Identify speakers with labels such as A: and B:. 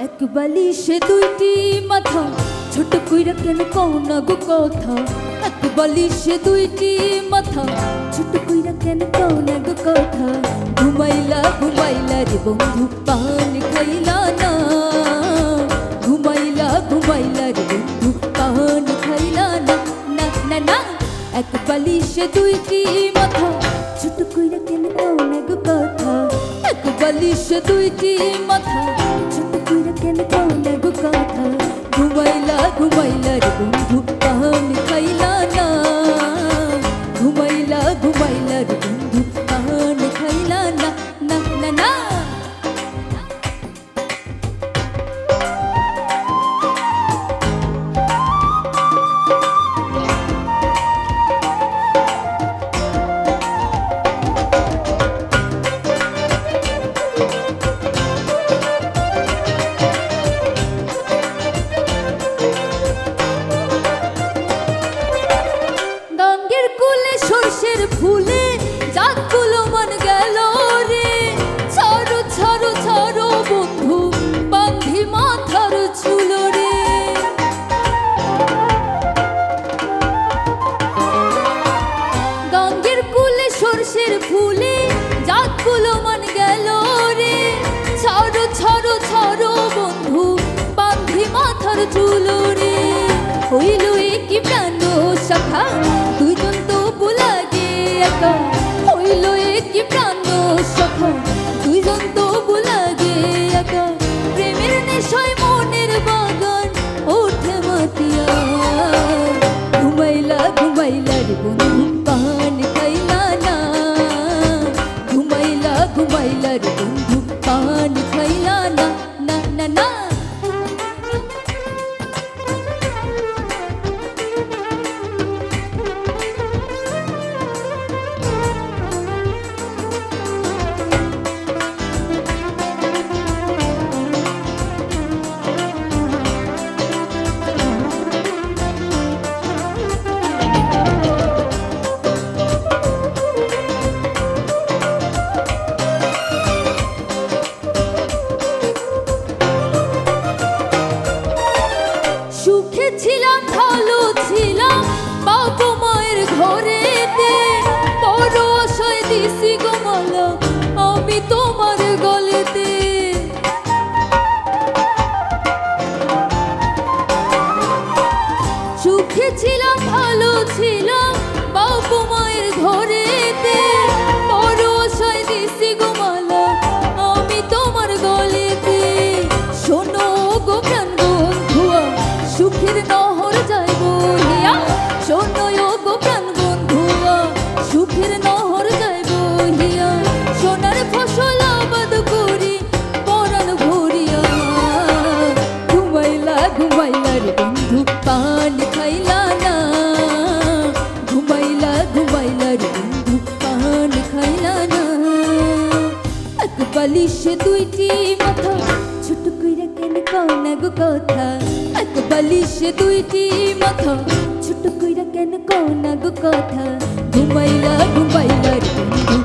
A: এক বালিশে দুইটি মাথা, ছোট কইরা কেন কও না গো কথা। এক বালিশে দুইটি মাথা, ছোট কইরা কেন কও না গো কথা। ঘুমাইলা ঘুমাইলা রে বন্ধু পান খাইলা না, ঘুমাইলা ঘুমাইলা রে বন্ধু পান খাইলা না। না না না, এক বালিশে দুইটি মাথা, ছোট কইরা কেন কও না গো কথা। এক বালিশে দুইটি মাথা, ছোট কইরা কেন কও না গো কথা। ঘুমাইলা ঘুমাইলা রে বন্ধু পান খাইলা না, ঘুমাইলা ঘুমাইলা রে বন্ধু পান খাইলা না। না না না, সরষের ফুলে জাতগুলো মন গেল রে। ছাড়ো ছাড়ো ছাড়ো বন্ধু বান্ধি মাথার চুল রে। গাঙ্গের কুলে সরষের ফুলে জাতগুলো মন গেল রে। ছাড়ো ছাড়ো ছাড়ো বন্ধু বান্ধি মাথার চুল রে। হইল কি প্রাণ সখা দুইজন তো বুলাগে একা। হইল কি প্রাণ সখা দুইজন তো বুলাগে একা। প্রেমের নেশায় মনের বাগান ওঠে মাতিয়া। ঘুমাইলা ঘুমাইলা রে বন্ধু পান খাইলা না, ঘুমাইলা ঘুমাইলা রে বন্ধু পান খাইলা না। না না না, সুখে ছিলাম ভালো ছিলাম বাবা মায়ের ঘরেতে। বড় আশায় দিছি গো মালা আমি তোমার গলেতে। সুখে ছিলাম ভালো ছিলাম বাবা মায়ের ঘরেতে। বড় আশায় দিছি গো মালা আমি তোমার গলেতে। শোনো গো প্রাণ বন্ধুয়া সুখের নহর যাইব হিয়া। শোনো গো প্রাণ বন্ধুয়া সুখের নহর যাইব হিয়া। সোনার ফসল আবাদ করি পরাণ ভরিয়া। ঘুমাইলা ঘুমাইলা রে বন্ধু পান খাইলা না, ঘুমাইলা ঘুমাইলা রে বন্ধু পান খাইলা না। এক বালিশে দুইটি মাথা, ছোট কইরা কেন কও না গো কথা। এক বালিশে দুইটি মাথা, ছোট কইরা কেন কও না গো কথা। ঘুমাইলা ঘুমাইলা রে বন্ধু